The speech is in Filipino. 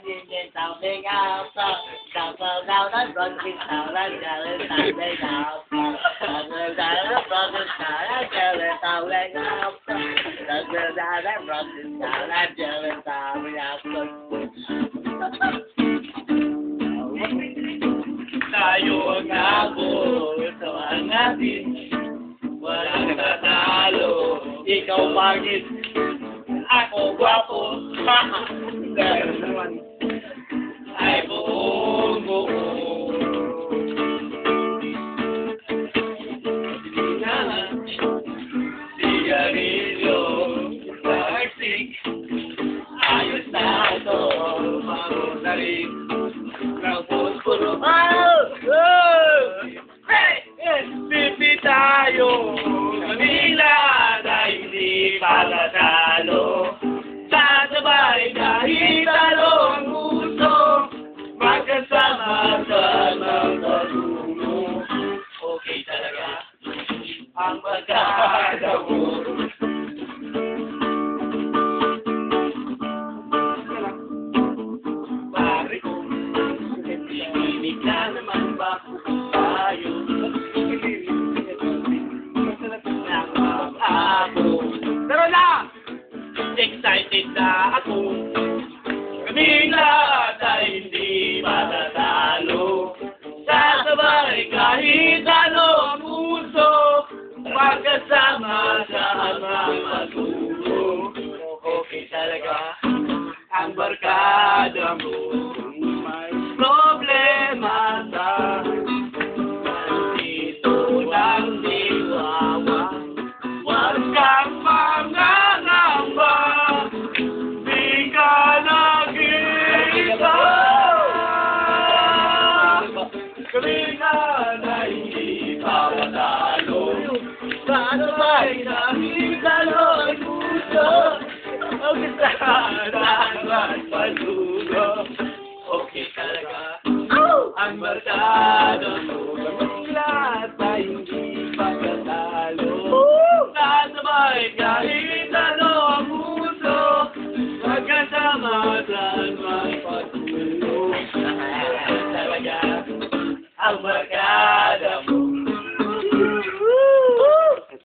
Something else, shuffle down and run it down and tell it something else. Shuffle down and run it down and tell it something else. Shuffle down and run it down and tell it something else. Tayo ang ako sa mga din. Walang tatalo, ikaw pangit, ako gwapo. Dahil naman ay buong buo. Sigarilyo, tarsik, ayos na ito, pangod na rin, ng puspuro. Pipi tayo, kanila na hindi patatalo. Sasabay kahit anong gusto, magkasama sa magkatulong. Okay talaga ang magkakada mo. Pare ko, inig na naman ba tayo? Pero na! Excited na ako. Kaming lahat ay hindi matatalo. Sasabay kahit ano ang puso, magkasama sa amang matulog. Okay talaga ang barkada mo. May problema sa dito ng diwawa. Huwag kang mangangamba, di ka nag-iisa. Kami na hindi papatalo. Paano ba'y nakitalo ang puso? Ang kasalanan patulo. Okay talaga ang barkada mo. Lahat ay hindi pagkatalo. Sasabay kahit ano ang puso, magkasama sa